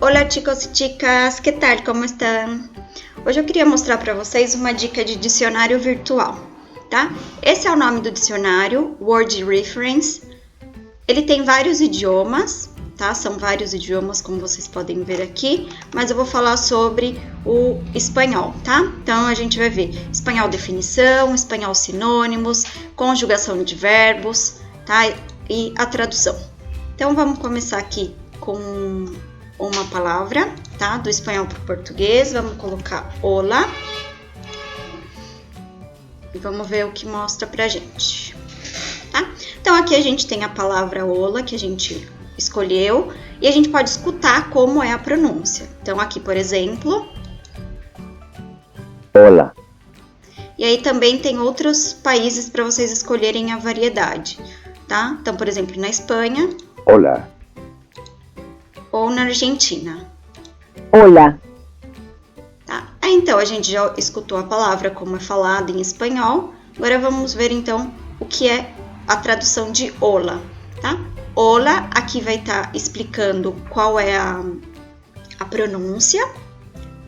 Olá, chicos e chicas, que tal? Como estão? Hoje eu queria mostrar para vocês uma dica de dicionário virtual, tá? Esse é o nome do dicionário, Word Reference. Ele tem vários idiomas, tá? São vários idiomas, como vocês podem ver aqui, mas eu vou falar sobre o espanhol, tá? Então a gente vai ver espanhol definição, espanhol sinônimos, conjugação de verbos, tá? E a tradução. Então vamos começar aqui com uma palavra, tá? Do espanhol para o português, vamos colocar hola. E vamos ver o que mostra pra gente, tá? Então aqui a gente tem a palavra hola, que a gente escolheu, e a gente pode escutar como é a pronúncia. Então aqui, por exemplo... Hola. E aí também tem outros países para vocês escolherem a variedade, tá? Então, por exemplo, na Espanha... Hola. Ou na Argentina. Hola. Tá? Aí, então, a gente já escutou a palavra como é falada em espanhol. Agora vamos ver, então, o que é a tradução de hola, tá? Hola, aqui vai estar explicando qual é a pronúncia,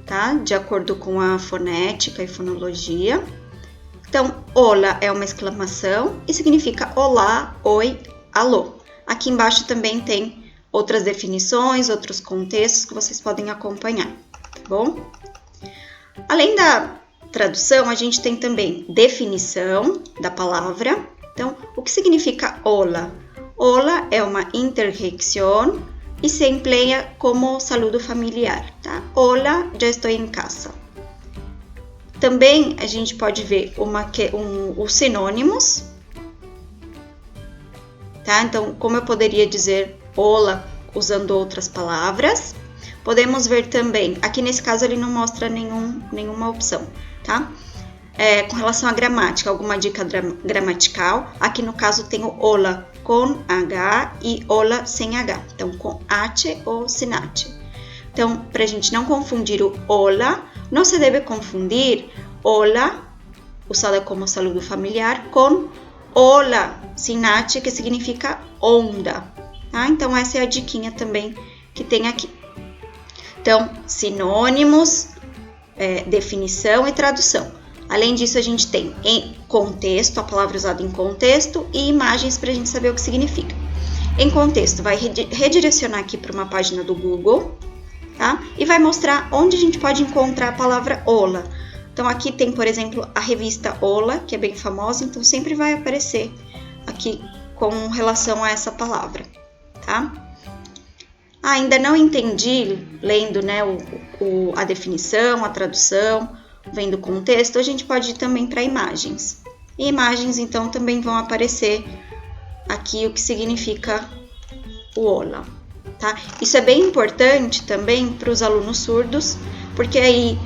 tá? De acordo com a fonética e fonologia. Então, hola é uma exclamação e significa olá, oi, alô. Aqui embaixo também tem outras definições, outros contextos que vocês podem acompanhar, tá bom? Além da tradução, a gente tem também definição da palavra. Então, o que significa hola? Hola é uma interjección e se emplea como saludo familiar, tá? Hola, já estou em casa. Também a gente pode ver os sinônimos, tá? Então, como eu poderia dizer hola usando outras palavras. Podemos ver também, aqui nesse caso ele não mostra nenhuma opção, tá? Com relação à gramática, alguma dica gramatical, aqui no caso tem o hola com H e hola sem H, então com H ou sin H. Então, para a gente não confundir o hola, não se deve confundir hola, usada como saludo familiar, com hola sin H, que significa onda. Tá? Então, essa é a diquinha também que tem aqui. Então, sinônimos, definição e tradução. Além disso, a gente tem em contexto, a palavra usada em contexto, e imagens para a gente saber o que significa. Em contexto, vai redirecionar aqui para uma página do Google, tá? E vai mostrar onde a gente pode encontrar a palavra hola. Então, aqui tem, por exemplo, a revista Hola, que é bem famosa, então sempre vai aparecer aqui com relação a essa palavra. Tá? Ainda não entendi, lendo, né, a definição, a tradução, vendo o contexto, a gente pode ir também para imagens. E imagens, então, também vão aparecer aqui o que significa o hola. Tá? Isso é bem importante também para os alunos surdos, porque aí,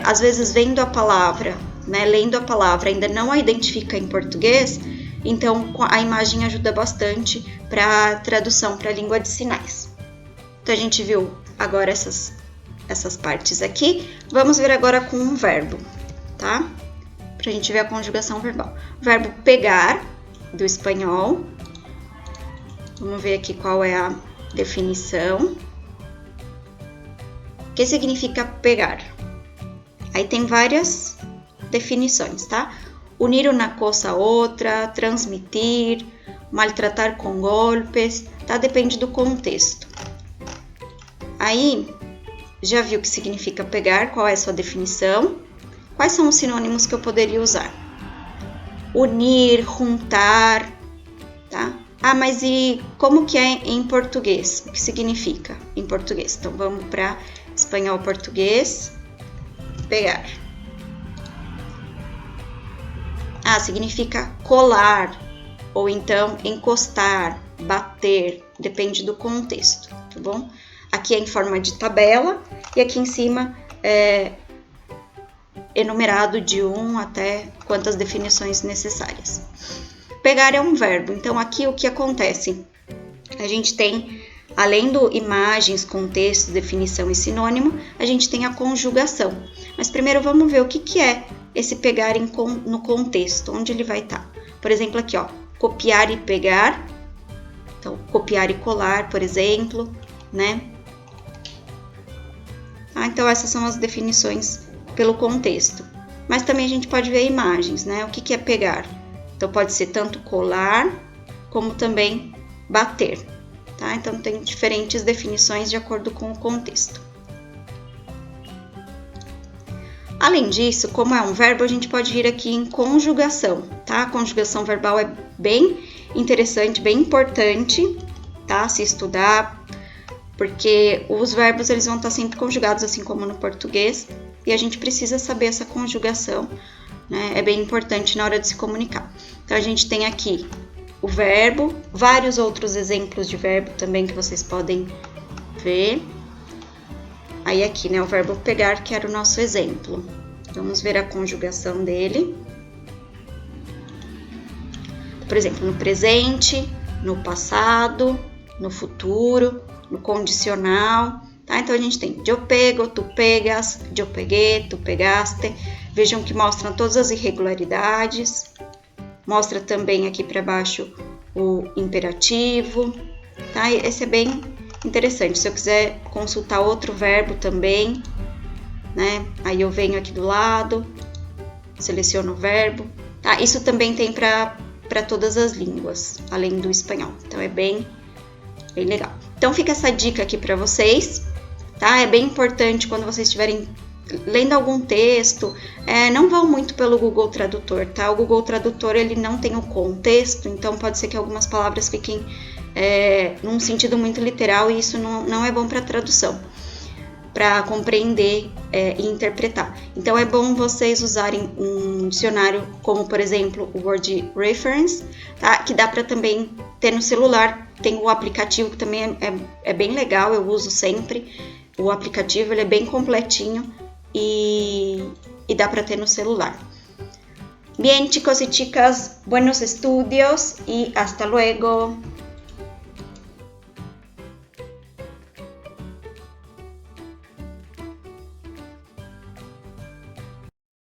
às vezes, vendo a palavra, né, lendo a palavra, ainda não a identifica em português, então a imagem ajuda bastante para a tradução para a língua de sinais. Então a gente viu agora essas partes aqui. Vamos ver agora com um verbo, tá? Para a gente ver a conjugação verbal. Verbo pegar, do espanhol. Vamos ver aqui qual é a definição. O que significa pegar? Aí tem várias definições, tá? Unir uma coisa a outra, transmitir, maltratar com golpes, tá? Depende do contexto. Aí, já viu o que significa pegar, qual é a sua definição? Quais são os sinônimos que eu poderia usar? Unir, juntar, tá? Ah, mas e como que é em português? O que significa em português? Então, vamos para espanhol, português, pegar. Ah, significa colar, ou então encostar, bater, depende do contexto, tá bom? Aqui é em forma de tabela e aqui em cima é enumerado de 1 até quantas definições necessárias. Pegar é um verbo, então aqui o que acontece? A gente tem, além do imagens, contexto, definição e sinônimo, a gente tem a conjugação. Mas primeiro vamos ver o que é esse pegar no contexto, onde ele vai estar. Por exemplo, aqui, ó, copiar e pegar. Então, copiar e colar, por exemplo, né? Tá? Então, essas são as definições pelo contexto. Mas também a gente pode ver imagens, né? O que é pegar? Então, pode ser tanto colar, como também bater, tá? Então, tem diferentes definições de acordo com o contexto. Além disso, como é um verbo, a gente pode vir aqui em conjugação, tá? A conjugação verbal é bem interessante, bem importante, tá? Se estudar, porque os verbos eles vão estar sempre conjugados, assim como no português, e a gente precisa saber essa conjugação, né? É bem importante na hora de se comunicar. Então, a gente tem aqui o verbo, vários outros exemplos de verbo também que vocês podem ver. Aí aqui, né, o verbo pegar, que era o nosso exemplo. Vamos ver a conjugação dele. Por exemplo, no presente, no passado, no futuro, no condicional, tá? Então, a gente tem eu pego, tu pegas, eu peguei, tu pegaste. Vejam que mostram todas as irregularidades. Mostra também aqui para baixo o imperativo, tá? Esse é bem interessante. Se eu quiser consultar outro verbo também, né? Aí eu venho aqui do lado, seleciono o verbo, tá? Isso também tem para todas as línguas, além do espanhol. Então, é bem legal. Então, fica essa dica aqui para vocês, tá? É bem importante quando vocês estiverem lendo algum texto, não vão muito pelo Google Tradutor, tá? O Google Tradutor, ele não tem o contexto, então pode ser que algumas palavras fiquem num sentido muito literal e isso não é bom para tradução, para compreender e interpretar. Então, é bom vocês usarem um dicionário como, por exemplo, o Word Reference, tá? Que dá para também ter no celular. Tem o aplicativo que também é bem legal, eu uso sempre. O aplicativo ele é bem completinho y dá para ter no celular. Bien, chicos y chicas, buenos estudios y hasta luego.